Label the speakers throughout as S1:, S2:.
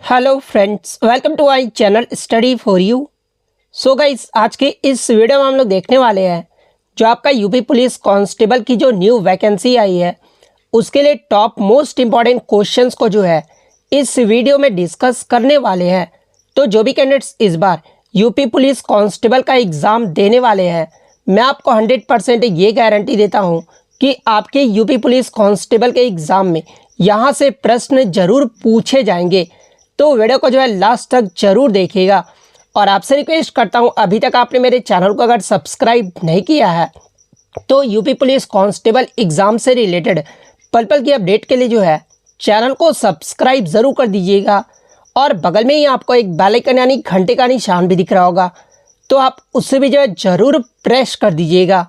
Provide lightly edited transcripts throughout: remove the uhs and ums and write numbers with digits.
S1: Hello friends, welcome to my channel study for you. So guys, आज के इस video में हम लोग देखने वाले हैं जो आपका यूपी पुलिस कांस्टेबल की जो न्यू वैकेंसी आई है उसके लिए टॉप मोस्ट इम्पॉर्टेंट क्वेश्चंस को जो है इस वीडियो में डिस्कस करने वाले हैं। तो जो भी कैंडिडेट्स इस बार यूपी पुलिस कांस्टेबल का एग्ज़ाम देने वाले हैं, मैं आपको 100% ये गारंटी देता हूँ कि आपके यूपी पुलिस कांस्टेबल के एग्ज़ाम में यहाँ से प्रश्न जरूर पूछे जाएंगे। तो वीडियो को जो है लास्ट तक जरूर देखिएगा। और आपसे रिक्वेस्ट करता हूं, अभी तक आपने मेरे चैनल को अगर सब्सक्राइब नहीं किया है तो यूपी पुलिस कांस्टेबल एग्ज़ाम से रिलेटेड पल पल की अपडेट के लिए जो है चैनल को सब्सक्राइब ज़रूर कर दीजिएगा। और बगल में ही आपको एक बेल आइकन यानी घंटे का निशान भी दिख रहा होगा, तो आप उससे भी जो है ज़रूर प्रेस कर दीजिएगा।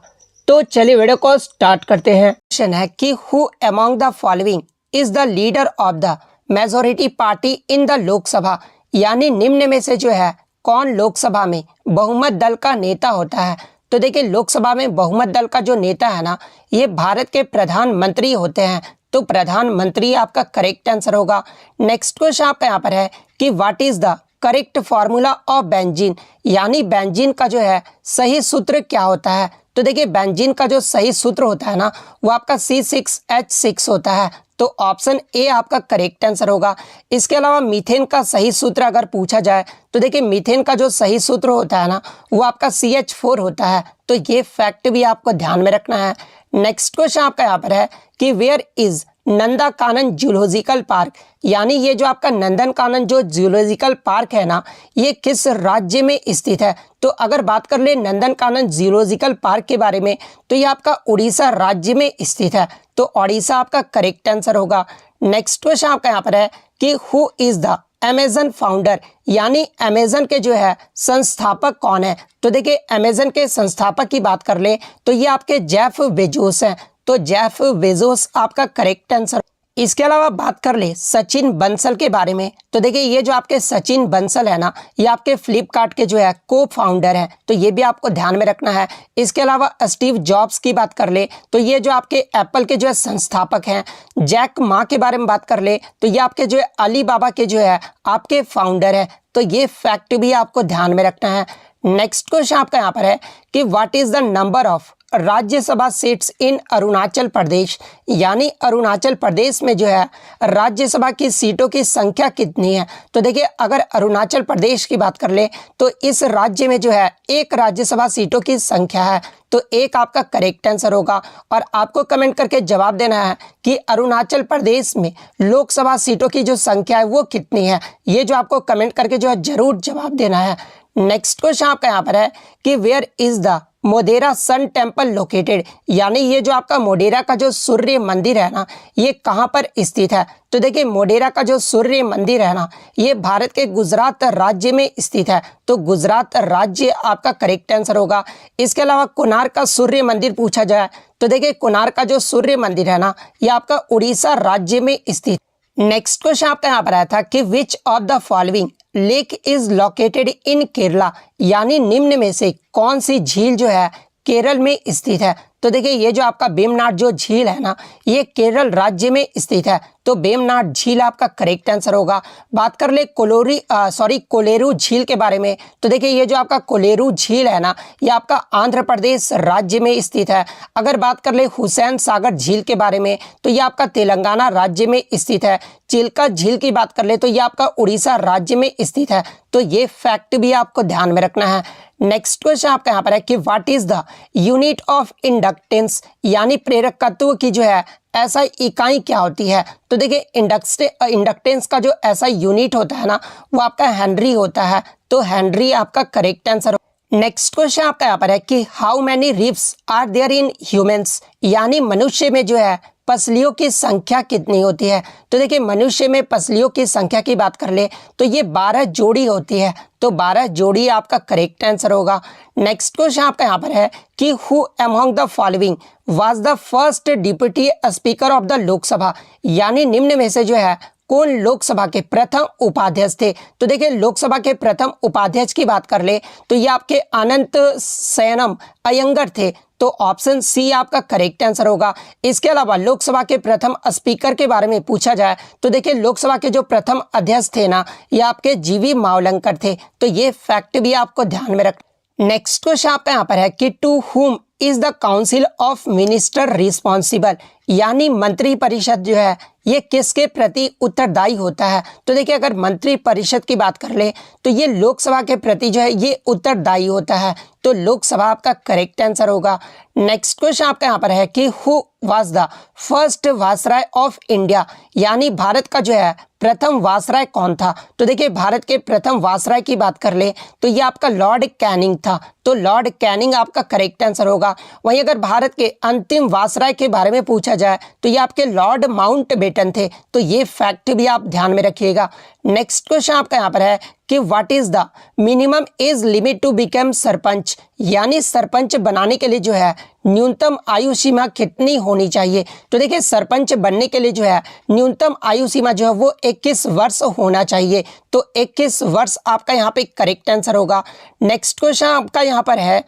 S1: तो चलिए वीडियो को स्टार्ट करते हैं। क्वेश्चन है कि who among the following is the leader of the majority party in the Lok Sabha, यानी निम्न में से जो है कौन लोकसभा में बहुमत दल का नेता होता है। तो देखिए, लोकसभा में बहुमत दल का जो नेता है ना, ये भारत के प्रधानमंत्री होते हैं। तो प्रधानमंत्री आपका करेक्ट आंसर होगा। नेक्स्ट क्वेश्चन आपका यहाँ पर है कि what is the correct formula of benzene, यानी बेंजीन का जो है सही सूत्र क्या होता है। तो देखिए, बेंजीन का जो सही सूत्र होता है ना, वो आपका C6H6 होता है। तो ऑप्शन ए आपका करेक्ट आंसर होगा। इसके अलावा मीथेन का सही सूत्र अगर पूछा जाए तो देखिए, मीथेन का जो सही सूत्र होता है ना, वो आपका CH4 होता है। तो ये फैक्ट भी आपको ध्यान में रखना है। नेक्स्ट क्वेश्चन आपका यहाँ पर है कि where is Nanda Kanan zoological park, यानी ये जो आपका नंदन कानन जो जूलॉजिकल पार्क है ना, ये किस राज्य में स्थित है। तो अगर बात कर ले नंदन कानन जूलॉजिकल पार्क के बारे में, तो ये आपका उड़ीसा राज्य में स्थित है। तो उड़ीसा आपका करेक्ट आंसर होगा। नेक्स्ट क्वेश्चन आपका यहाँ पर है कि who is the Amazon founder, यानी अमेजन के जो है संस्थापक कौन है। तो देखिए, अमेजन के संस्थापक की बात कर ले तो ये आपके जेफ बेजोस हैं। तो जेफ बेजोस आपका करेक्ट आंसर। इसके अलावा बात कर ले सचिन बंसल के बारे में, तो देखिए ये जो आपके सचिन बंसल है ना, ये आपके फ्लिपकार्ट के जो है को फाउंडर हैं। तो ये भी आपको ध्यान में रखना है। इसके अलावा स्टीव जॉब्स की बात कर ले तो ये जो आपके एप्पल के जो है संस्थापक हैं। जैक मा के बारे में बात कर ले तो ये आपके जो है अलीबाबा के जो है आपके फाउंडर है। तो ये फैक्ट भी आपको ध्यान में रखना है। नेक्स्ट क्वेश्चन आपका यहाँ पर है कि what is the number of Rajya Sabha seats in Arunachal Pradesh, यानी अरुणाचल प्रदेश में जो है राज्यसभा की सीटों की संख्या कितनी है। तो देखिए, अगर अरुणाचल प्रदेश की बात कर ले तो इस राज्य में जो है एक राज्यसभा सीटों की संख्या है। तो एक आपका करेक्ट आंसर होगा। और आपको कमेंट करके जवाब देना है कि अरुणाचल प्रदेश में लोकसभा सीटों की जो संख्या है वो कितनी है। ये जो आपको कमेंट करके जो है जरूर जवाब देना है। नेक्स्ट क्वेश्चन आपका यहाँ पर है कि where is the Modhera sun temple located, यानी ये जो आपका मोढेरा का जो सूर्य मंदिर है ना, ये कहाँ पर स्थित है। तो देखिए, मोढेरा का जो सूर्य मंदिर है ना, ये भारत के गुजरात राज्य में स्थित है। तो गुजरात राज्य आपका करेक्ट आंसर होगा। इसके अलावा कोणार्क का सूर्य मंदिर पूछा जाए तो देखिए, कोणार्क का जो सूर्य मंदिर है ना, ये आपका उड़ीसा राज्य में स्थित। नेक्स्ट क्वेश्चन आपका यहाँ पर आया था कि which of the following lake is located in Kerala, यानी निम्न में से कौन सी झील जो है केरल में स्थित है। तो देखिए, ये जो आपका वेम्बनाड जो झील है ना, ये केरल राज्य में स्थित है। तो वेम्बनाड झील आपका करेक्ट आंसर होगा। बात कर ले कोलेरू झील के बारे में, तो देखिए ये जो आपका कोलेरू झील है ना, ये आपका आंध्र प्रदेश राज्य में स्थित है। अगर बात कर ले हुसैन सागर झील के बारे में, तो ये आपका तेलंगाना राज्य में स्थित है। चिल्का झील की बात कर ले तो ये आपका उड़ीसा राज्य में स्थित है। तो ये फैक्ट भी आपको ध्यान में रखना है। नेक्स्ट क्वेश्चन आपका यहाँ पर है कि what is the unit of inductance, यानी प्रेरकत्व की जो है ऐसा इकाई क्या होती है। तो देखिए, इंडक्टेंस का जो ऐसा यूनिट होता है ना, वो आपका हेनरी होता है। तो हेनरी आपका करेक्ट आंसर। नेक्स्ट क्वेश्चन आपका यहाँ पर है कि how many ribs are there in humans, यानी मनुष्य में जो है पसलियों की संख्या कितनी होती है। तो देखिए, मनुष्य में पसलियों की संख्या की बात कर ले तो ये 12 जोड़ी होती है। तो 12 जोड़ी आपका करेक्ट आंसर होगा। नेक्स्ट क्वेश्चन आपका यहाँ पर है कि who among the following was the first deputy speaker of the Lok Sabha, यानी निम्न में से जो है कौन लोकसभा के प्रथम उपाध्यक्ष थे। तो देखिए, लोकसभा के प्रथम उपाध्यक्ष की बात कर ले तो ये आपके अनंत सैनम अयंगर थे। तो ऑप्शन सी आपका करेक्ट आंसर होगा। इसके अलावा लोकसभा के प्रथम स्पीकर के बारे में पूछा जाए तो देखिए लोकसभा के जो प्रथम अध्यक्ष थे ना, ये आपके जीवी मावलंकर थे। तो ये फैक्ट भी आपको ध्यान में रख। नेक्स्ट क्वेश्चन आपका यहाँ पर है कि to whom is the council of minister responsible, यानी मंत्री परिषद जो है ये किसके प्रति उत्तरदायी होता है। तो देखिए अगर मंत्री परिषद की बात कर ले तो ये लोकसभा के प्रति जो है ये उत्तरदायी होता है। तो लोकसभा आपका करेक्ट आंसर होगा। नेक्स्ट क्वेश्चन आपका यहाँ पर है कि who was the first viceroy of India, यानी भारत का जो है प्रथम वायसराय कौन था। तो देखिए भारत के प्रथम वायसराय की बात कर ले तो ये आपका लॉर्ड कैनिंग था। तो लॉर्ड कैनिंग आपका करेक्ट आंसर होगा। वहीं अगर भारत के अंतिम वायसराय के बारे में पूछा जाए तो ये आपके लॉर्ड माउंटबेटन थे। तो ये फैक्ट भी आप ध्यान में रखिएगा। नेक्स्ट क्वेश्चन आपका यहाँ पर है कि what is the minimum age limit to become sarpanch, यानी सरपंच बनाने के लिए जो है न्यूनतम आयु सीमा कितनी होनी चाहिए। तो देखिए सरपंच बनने के लिए जो है न्यूनतम आयु सीमा जो है वो 21 वर्ष होना चाहिए। तो 21 वर्ष आपका यहाँ पे करेक्ट आंसर होगा। नेक्स्ट क्वेश्चन आपका यहाँ पर है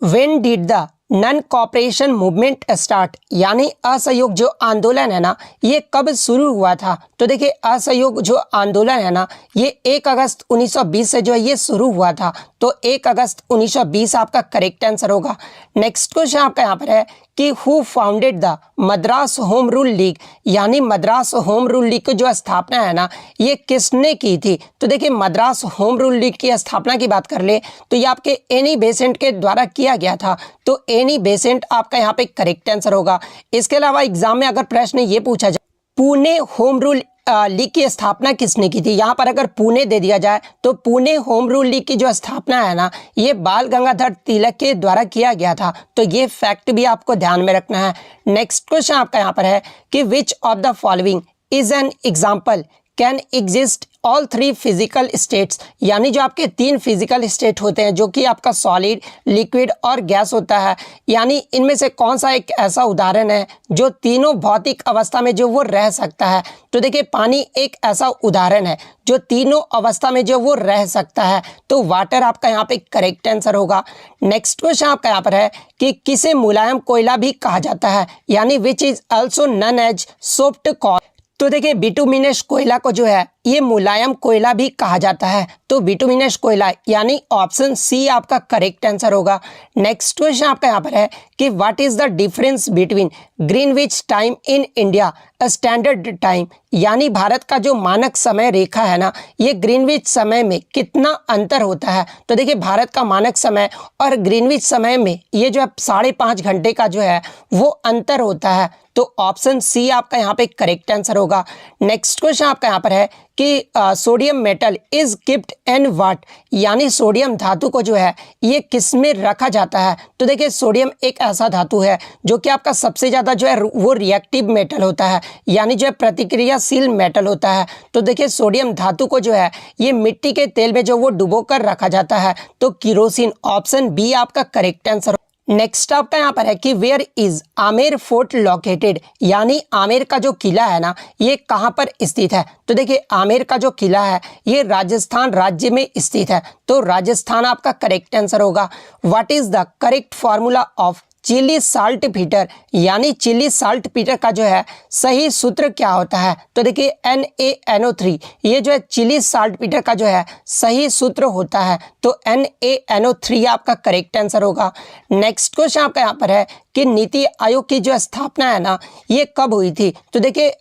S1: when did the non cooperation movement start, यानी असहयोग जो आंदोलन है ना ये कब शुरू हुआ था। तो देखिए असहयोग जो आंदोलन है ना ये 1 अगस्त 1920 से जो है ये शुरू हुआ था। तो 1 अगस्त 1920 आपका करेक्ट आंसर होगा। नेक्स्ट क्वेश्चन आपका यहाँ पर है कि who founded the Madras home rule league, यानी मद्रास होम रूल लीग की जो स्थापना है ना ये किसने की थी। तो देखिए मद्रास होम रूल लीग की स्थापना की बात कर ले तो ये आपके एनी बेसेंट के द्वारा किया गया था। तो एनी बेसेंट आपका यहाँ पे करेक्ट आंसर होगा। इसके अलावा एग्जाम में अगर प्रश्न ये पूछा जाए पुणे होम रूल लीग की स्थापना किसने की थी, यहाँ पर अगर पुणे दे दिया जाए तो पुणे होम रूल लीग की जो स्थापना है ना ये बाल गंगाधर तिलक के द्वारा किया गया था। तो ये फैक्ट भी आपको ध्यान में रखना है। नेक्स्ट क्वेश्चन आपका यहाँ पर है कि which of the following is an example can exist all 3 physical states, यानी जो आपके 3 फिजिकल स्टेट होते हैं जो कि आपका सॉलिड, लिक्विड और गैस होता है, यानी इनमें से कौन सा एक ऐसा उदाहरण है जो तीनों भौतिक अवस्था में जो वो रह सकता है। तो देखिए पानी एक ऐसा उदाहरण है जो तीनों अवस्था में जो वो रह सकता है। तो वाटर आपका यहाँ पे करेक्ट आंसर होगा। नेक्स्ट क्वेश्चन आपका यहाँ पर है कि किसे मुलायम कोयला भी कहा जाता है, यानी which is also known as soft coal. तो देखिए बिटुमिनस कोयला को जो है ये मुलायम कोयला भी कहा जाता है। तो बिटुमिनस कोयला यानी ऑप्शन सी आपका करेक्ट आंसर होगा। नेक्स्ट क्वेश्चन आपका यहाँ पर है कि what is the difference between Greenwich time in India standard time, यानी भारत का जो मानक समय रेखा है ना ये ग्रीनविच समय में कितना अंतर होता है। तो देखिए भारत का मानक समय और ग्रीनविच समय में ये जो है 5.5 घंटे का जो है वो अंतर होता है। तो ऑप्शन सी आपका यहाँ पे करेक्ट आंसर होगा। नेक्स्ट क्वेश्चन आपका यहाँ पर है कि sodium metal is keeped in what, यानी सोडियम धातु को जो है ये किस में रखा जाता है। तो देखिए सोडियम एक ऐसा धातु है जो कि आपका सबसे ज़्यादा जो है वो रिएक्टिव मेटल होता है, यानी जो है प्रतिक्रियाशील मेटल होता है। तो देखिए सोडियम धातु को जो है ये मिट्टी के तेल में जो वो डुबो कर रखा जाता है। तो किरोसिन, ऑप्शन बी आपका करेक्ट आंसर। नेक्स्ट आपका यहाँ पर है कि where is Amer fort located, यानी आमेर का जो किला है ना ये कहाँ पर स्थित है। तो देखिए आमेर का जो किला है ये राजस्थान राज्य में स्थित है। तो राजस्थान आपका करेक्ट आंसर होगा। What is the correct formula of Chile saltpetre, यानी चिली साल्ट पीटर का जो है सही सूत्र क्या होता है। तो देखिए NaNO3 ये जो है चिली साल्ट पीटर का जो है सही सूत्र होता है। तो NaNO3 आपका करेक्ट आंसर होगा। नेक्स्ट क्वेश्चन आपका यहाँ पर है कि नीति आयोग की जो स्थापना है ना ये कब हुई थी। तो देखिए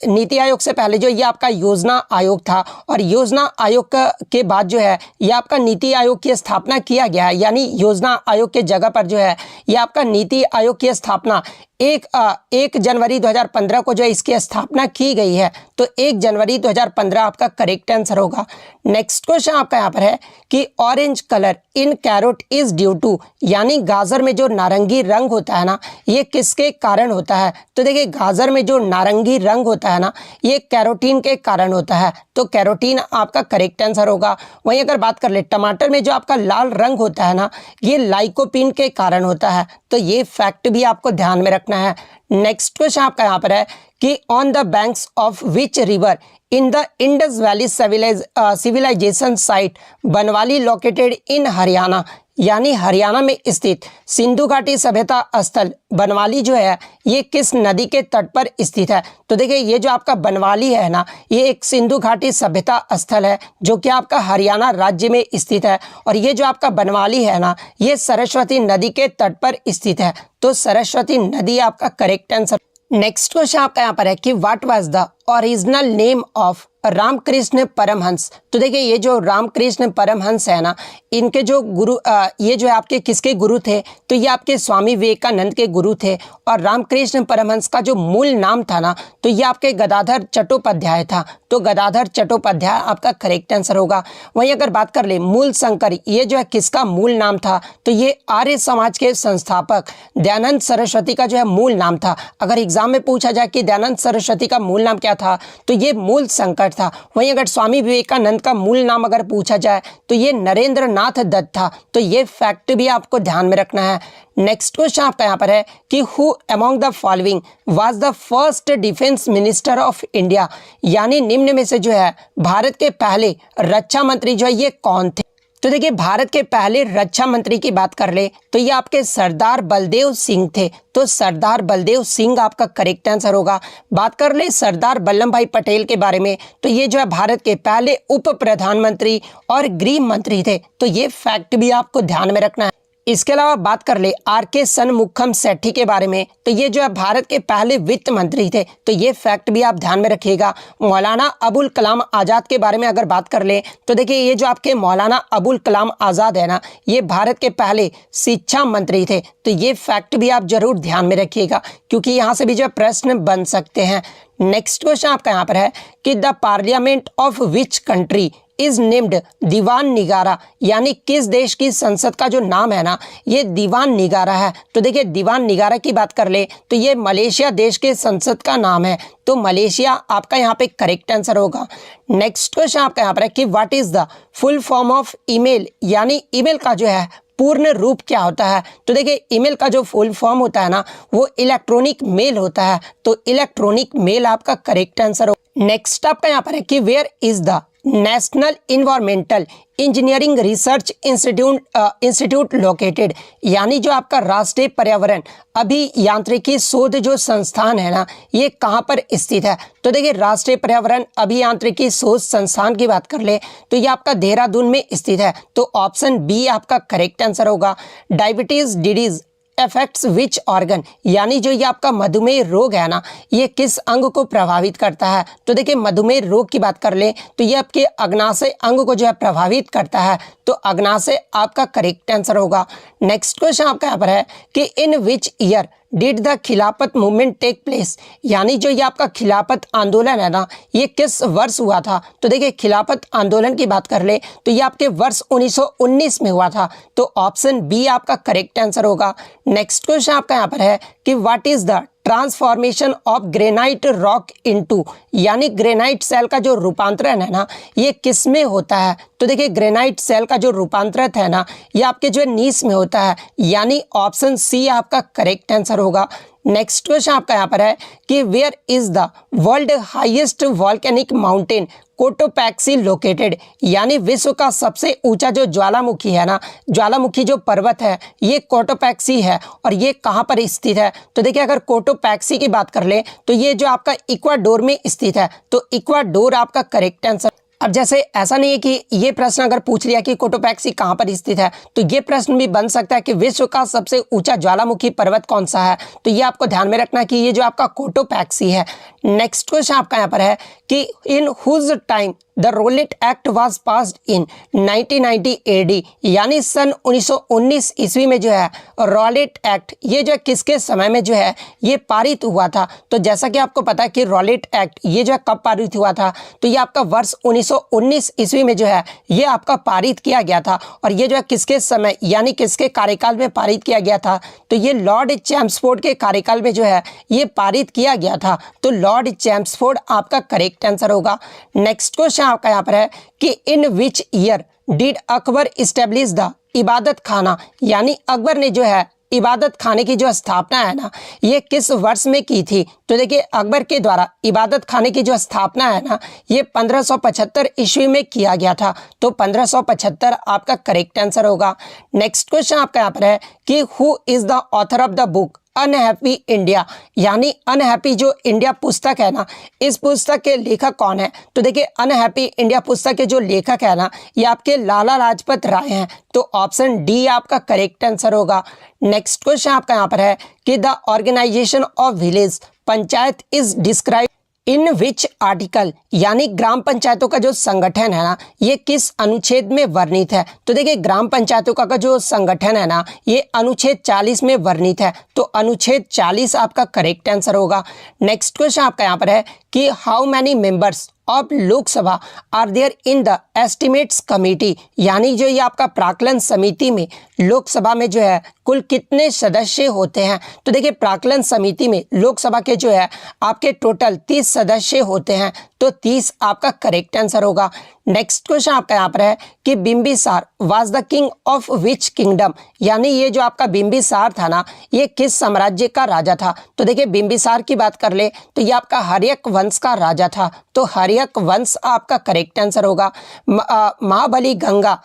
S1: नीति आयोग से पहले जो ये आपका योजना आयोग था और योजना आयोग के बाद जो है ये आपका नीति आयोग की स्थापना किया गया है, यानी योजना आयोग के जगह पर जो है ये आपका नीति आयोग की स्थापना 1 जनवरी 2015 को जो है इसकी स्थापना की गई है। तो 1 जनवरी 2015 आपका करेक्ट आंसर होगा। नेक्स्ट क्वेश्चन आपका यहाँ पर है कि orange colour in carrot is due to, यानी गाजर में जो नारंगी रंग होता है ना ये किसके कारण होता है। तो देखिए गाजर में जो नारंगी रंग होता है ना ये कैरोटीन के कारण होता है। तो कैरोटीन आपका करेक्ट आंसर होगा। वहीं अगर बात कर ले टमाटर में जो आपका लाल रंग होता है ना ये लाइकोपीन के कारण होता है। तो ये फैक्ट भी आपको ध्यान में रखना है। नेक्स्ट क्वेश्चन आपका यहाँ पर है कि on the banks of which river in the Indus Valley civilisation site Banawali located in Haryana, यानी हरियाणा में स्थित सिंधु घाटी सभ्यता स्थल बनवाली जो है ये किस नदी के तट पर स्थित है? तो देखिए ये जो आपका बनवाली है ना, ये एक सिंधु घाटी सभ्यता स्थल है जो कि आपका हरियाणा राज्य में स्थित है। और ये जो आपका बनवाली है ना, ये सरस्वती नदी के तट पर स्थित है। तो सरस्वती नदी आपका करेक्ट आंसर। नेक्स्ट क्वेश्चन आपका यहाँ पर है कि what was the original name of Ramakrishna Paramahamsa? तो देखिए ये जो रामकृष्ण परमहंस है ना, इनके जो गुरु ये जो है आपके किसके गुरु थे? तो ये आपके स्वामी विवेकानंद के गुरु थे। और रामकृष्ण परमहंस का जो मूल नाम था ना, तो ये आपके गदाधर चट्टोपाध्याय था। तो गदाधर चट्टोपाध्याय आपका करेक्ट आंसर होगा। वहीं अगर बात कर ले मूल शंकर, ये जो है किसका मूल नाम था? तो ये आर्य समाज के संस्थापक दयानंद सरस्वती का जो है मूल नाम था। अगर एग्जाम में पूछा जाए कि दयानंद सरस्वती का मूल नाम क्या था, तो ये मूल शंकर था। वहीं अगर स्वामी विवेकानंद का मूल नाम अगर पूछा जाए तो ये नरेंद्र नाथ दत्त था। तो ये फैक्ट भी आपको ध्यान में रखना है। नेक्स्ट क्वेश्चन आपका यहाँ पर है कि who among the following was the first defence minister of India? यानी निम्न में से जो है भारत के पहले रक्षा मंत्री जो है ये कौन थे? तो देखिए भारत के पहले रक्षा मंत्री की बात कर ले तो ये आपके सरदार बलदेव सिंह थे। तो सरदार बलदेव सिंह आपका करेक्ट आंसर होगा। बात कर ले सरदार वल्लभ भाई पटेल के बारे में, तो ये जो है भारत के पहले उप प्रधानमंत्री और गृह मंत्री थे। तो ये फैक्ट भी आपको ध्यान में रखना है। इसके अलावा बात कर ले आर.के. शनमुखम सेठी के बारे में, तो ये जो है भारत के पहले वित्त मंत्री थे। तो ये फैक्ट भी आप ध्यान में रखिएगा। मौलाना अबुल कलाम आज़ाद के बारे में अगर बात कर ले तो देखिए ये जो आपके मौलाना अबुल कलाम आज़ाद है ना, ये भारत के पहले शिक्षा मंत्री थे। तो ये फैक्ट भी आप जरूर ध्यान में रखिएगा क्योंकि यहाँ से भी जो प्रश्न बन सकते हैं। नेक्स्ट क्वेश्चन आपका यहाँ पर है कि the parliament of which country is named दीवान निगारा? यानी किस देश की संसद का जो नाम है ना, ये दीवान निगारा है। तो देखिए दीवान निगारा की बात कर ले तो ये मलेशिया देश के संसद का नाम है। तो मलेशिया आपका यहाँ पे करेक्ट आंसर होगा। नेक्स्ट क्वेश्चन आपका यहाँ पर है कि what is the full form of email? यानी ईमेल का जो है पूर्ण रूप क्या होता है? तो देखिए ईमेल का जो फुल फॉर्म होता है ना, वो इलेक्ट्रॉनिक मेल होता है। तो इलेक्ट्रॉनिक मेल आपका करेक्ट आंसर होगा। नेक्स्ट आपका यहाँ पर है कि where is the National Environmental Engineering Research Institute located? यानी जो आपका राष्ट्रीय पर्यावरण अभियांत्रिकी शोध जो संस्थान है ना, ये कहाँ पर स्थित है? तो देखिए राष्ट्रीय पर्यावरण अभियांत्रिकी शोध संस्थान की बात कर ले तो ये आपका देहरादून में स्थित है। तो ऑप्शन बी आपका करेक्ट आंसर होगा। डायबिटीज डिजीज अफेक्ट्स विच ऑर्गन? यानी जो ये आपका मधुमेह रोग है ना, ये किस अंग को प्रभावित करता है? तो देखिए मधुमेह रोग की बात कर ले तो ये आपके अग्नाशय अंग को जो है प्रभावित करता है। तो अग्नाशय आपका करेक्ट आंसर होगा। नेक्स्ट क्वेश्चन आपका यहाँ पर है कि in which year did the खिलाफत मूवमेंट टेक प्लेस? यानी जो ये आपका खिलाफत आंदोलन है ना, ये किस वर्ष हुआ था? तो देखिए खिलाफत आंदोलन की बात कर ले तो ये आपके वर्ष 1919 में हुआ था। तो ऑप्शन बी आपका करेक्ट आंसर होगा। नेक्स्ट क्वेश्चन आपका यहाँ पर है कि what is the transformation of granite rock into? यानी ग्रेनाइट सेल का जो रूपांतरण है ना, ये किस में होता है? तो देखिए ग्रेनाइट सेल का जो रूपांतरण है ना, ये आपके जो नीस में होता है। यानी ऑप्शन सी आपका करेक्ट आंसर होगा। नेक्स्ट क्वेश्चन आपका यहाँ पर है कि where is the world highest volcanic mountain Cotopaxi located? यानी विश्व का सबसे ऊंचा जो ज्वालामुखी है ना, ज्वालामुखी जो पर्वत है, ये कोटोपैक्सी है। और ये कहाँ पर स्थित है? तो देखिए अगर कोटोपैक्सी की बात कर ले तो ये जो आपका इक्वाडोर में स्थित है। तो इक्वाडोर आपका करेक्ट आंसर। अब जैसे ऐसा नहीं है कि ये प्रश्न अगर पूछ लिया कि कोटोपैक्सी कहाँ पर स्थित है, तो ये प्रश्न भी बन सकता है कि विश्व का सबसे ऊंचा ज्वालामुखी पर्वत कौन सा है? तो ये आपको ध्यान में रखना कि ये जो आपका कोटोपैक्सी है। नेक्स्ट क्वेश्चन आपका यहाँ पर है कि in whose time the Rowlatt Act was passed in 1990 AD? यानी सन 1919 ईस्वी में जो है रोलेट एक्ट, ये जो है किसके समय में जो है ये पारित हुआ था? तो जैसा कि आपको पता है कि रोलेट एक्ट ये जो है कब पारित हुआ था? तो ये आपका वर्ष 1919 ईस्वी में जो है ये आपका पारित किया गया था। और ये जो है किसके समय यानी किसके कार्यकाल में पारित किया गया था? तो ये लॉर्ड चैम्सफोर्ड के कार्यकाल में जो है ये पारित किया गया था। तो लॉर्ड चैम्सफोर्ड आपका करेक्ट आंसर होगा। नेक्स्ट क्वेश्चन आपका यहाँ पर है कि in which year did Akbar establish the Ibadat Khana? यानी अकबर ने जो है इबादत खाने की जो स्थापना है ना, ये किस वर्ष में की थी? तो देखिए अकबर के द्वारा इबादत खाने की जो स्थापना है ना, ये 1575 ईस्वी में किया गया था। तो 1575 आपका करेक्ट आंसर होगा। नेक्स्ट क्वेश्चन आपका यहाँ पर है कि who is the author of the book unhappy India, यानी अनहैप्पी जो इंडिया पुस्तक है ना, इस पुस्तक के लेखक कौन है? तो देखिए अनहैप्पी इंडिया पुस्तक के जो लेखक है ना, ये आपके लाला लाजपत राय हैं। तो ऑप्शन डी आपका करेक्ट आंसर होगा। नेक्स्ट क्वेश्चन आपका यहाँ पर है कि the organisation of village panchayat is describe in which article, यानी ग्राम पंचायतों का जो संगठन है ना, ये किस अनुच्छेद में वर्णित है? तो देखिए ग्राम पंचायतों का जो संगठन है ना, ये अनुच्छेद 40 में वर्णित है। तो अनुच्छेद 40 आपका करेक्ट आंसर होगा। नेक्स्ट क्वेश्चन आपका यहाँ पर है कि how many members of Lok Sabha are there in the estimates committee, यानी जो ये आपका प्राक्कलन समिति में लोकसभा में जो है कुल कितने सदस्य होते हैं? तो देखिए प्राक्कलन समिति में लोकसभा के जो है आपके टोटल 30 सदस्य होते हैं। तो 30 आपका करेक्ट आंसर होगा। नेक्स्ट क्वेश्चन आपका यहाँ पर है कि Bimbisara was the king of which kingdom, यानी ये जो आपका बिंबिसार था ना, ये किस साम्राज्य का राजा था? तो देखिए बिंबिसार की बात कर ले तो ये आपका हर्यक वंश का राजा था। तो हर्यक वंश आपका करेक्ट आंसर होगा। Mahaweli Ganga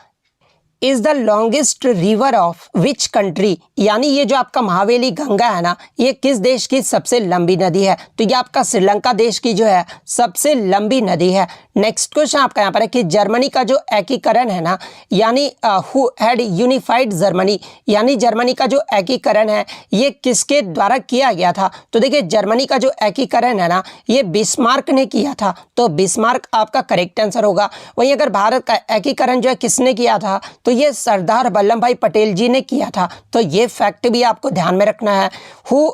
S1: is the longest river of which country, यानी ये जो आपका महावेली गंगा है ना, ये किस देश की सबसे लंबी नदी है? तो ये आपका श्रीलंका देश की जो है सबसे लंबी नदी है। नेक्स्ट क्वेश्चन आपका यहाँ पर है कि जर्मनी का जो एकीकरण है ना, यानी हु हैड यूनिफाइड जर्मनी, यानी जर्मनी का जो एकीकरण है ये किसके द्वारा किया गया था? तो देखिए जर्मनी का जो एकीकरण है ना, ये बिस्मार्क ने किया था। तो बिस्मार्क आपका करेक्ट आंसर होगा। वहीं अगर भारत का एकीकरण जो है किसने किया था? तो ये सरदार वल्लभ भाई पटेल जी ने किया था। तो ये फैक्ट भी आपको ध्यान में रखना है। Who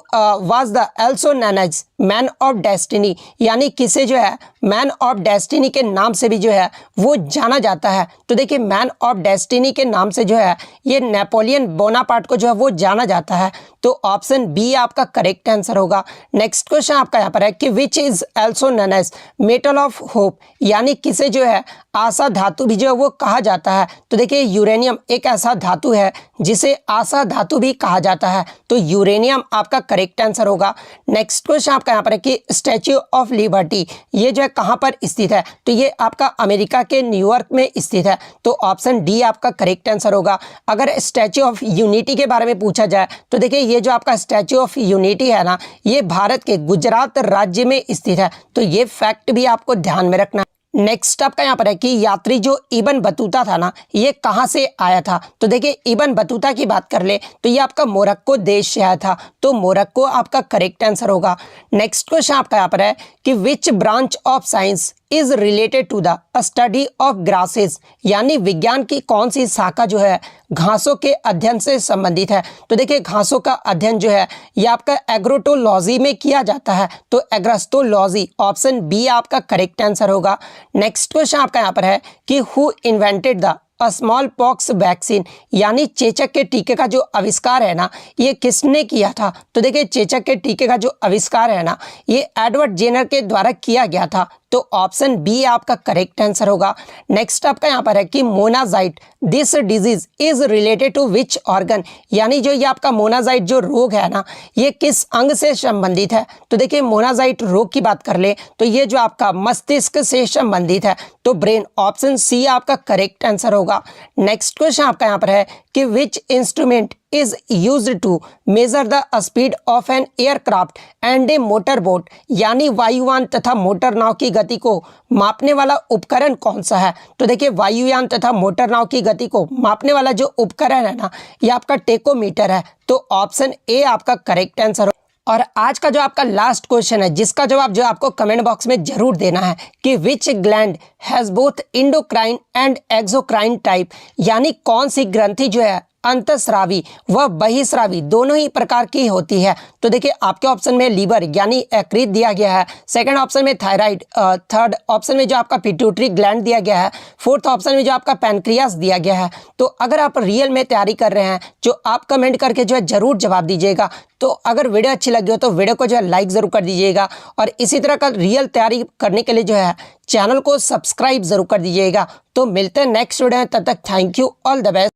S1: was the also known as man of destiny, यानी किसे जो है मैन ऑफ डेस्टिनी के नाम से भी जो है वो जाना जाता है? तो देखिए मैन ऑफ डेस्टिनी के नाम से जो है ये नेपोलियन बोनापार्ट को जो है वो जाना जाता है। तो ऑप्शन बी आपका करेक्ट आंसर होगा। नेक्स्ट क्वेश्चन आपका यहाँ पर है कि which is also known as metal of hope, यानी किसे जो है आशा धातु भी जो है वो कहा जाता है? तो देखिए यूरेनियम एक ऐसा धातु है जिसे आशा धातु भी कहा जाता है। तो यूरेनियम आपका करेक्ट आंसर होगा। नेक्स्ट क्वेश्चन आपका यहाँ पर है कि स्टैच्यू ऑफ लिबर्टी ये जो है कहाँ पर स्थित है? तो ये आपका अमेरिका के न्यूयॉर्क में स्थित है। तो ऑप्शन डी आपका करेक्ट आंसर होगा। अगर स्टैच्यू ऑफ यूनिटी के बारे में पूछा जाए तो देखिए ये जो आपका स्टैच्यू ऑफ यूनिटी है ना, ये भारत के गुजरात राज्य में स्थित है। तो ये फैक्ट भी आपको ध्यान में रखना है। नेक्स्ट आपका यहाँ पर है कि यात्री जो इब्न बतूता था ना, ये कहाँ से आया था? तो देखिए इब्न बतूता की बात कर ले तो ये आपका मोरक्को देश से आया था। तो मोरक्को आपका करेक्ट आंसर होगा। नेक्स्ट क्वेश्चन आपका यहाँ पर है कि which branch of science is related to the study of grasses, यानी विज्ञान की कौन सी शाखा जो है घासों के अध्ययन से संबंधित है? तो देखिए घासों का अध्ययन जो है ये आपका एग्रोटोलॉजी में किया जाता है। तो एग्रोस्टोलॉजी ऑप्शन बी आपका करेक्ट आंसर होगा। नेक्स्ट क्वेश्चन आपका यहाँ पर है कि who invented the small pox vaccine, यानी चेचक के टीके का जो आविष्कार है ना, ये किसने किया था? तो देखिए चेचक के टीके का जो आविष्कार है ना, ये एडवर्ड जेनर के द्वारा किया गया था। तो ऑप्शन बी आपका करेक्ट आंसर होगा। नेक्स्ट आपका यहाँ पर है कि monazite this disease is related to which organ, यानी जो ये आपका मोनाजाइट जो रोग है ना, ये किस अंग से संबंधित है? तो देखिए मोनाजाइट रोग की बात कर ले तो ये जो आपका मस्तिष्क से संबंधित है। तो ब्रेन ऑप्शन सी आपका करेक्ट आंसर होगा। नेक्स्ट क्वेश्चन आपका यहाँ पर है कि which instrument is used to measure the speed of an aircraft and a motor boat, यानी वायुयान तथा मोटर नाव की गति को मापने वाला उपकरण कौन सा है? तो देखिए वायुयान तथा मोटर नाव की गति को मापने वाला जो उपकरण है ना, ये आपका टेकोमीटर है। तो ऑप्शन ए आपका करेक्ट आंसर। और आज का जो आपका लास्ट क्वेश्चन है जिसका जवाब जो आपको कमेंट बॉक्स में जरूर देना है कि विच gland has both endocrine and exocrine type, यानी कौन सी ग्रंथि जो है अंतस्रावी व बहिस्रावी दोनों ही प्रकार की होती है? तो देखिए आपके ऑप्शन में लीवर यानी यकृत दिया गया है, सेकंड ऑप्शन में थायराइड, थर्ड ऑप्शन में जो आपका पिट्यूटरी ग्लैंड दिया गया है, फोर्थ ऑप्शन में जो आपका पैनक्रियास दिया गया है। तो अगर आप रियल में तैयारी कर रहे हैं जो आप कमेंट करके जो है जरूर जवाब दीजिएगा। तो अगर वीडियो अच्छी लगी हो तो वीडियो को जो है लाइक ज़रूर कर दीजिएगा और इसी तरह का रियल तैयारी करने के लिए जो है चैनल को सब्सक्राइब ज़रूर कर दीजिएगा। तो मिलते हैं नेक्स्ट वीडियो में, तब तक thank you, all the best.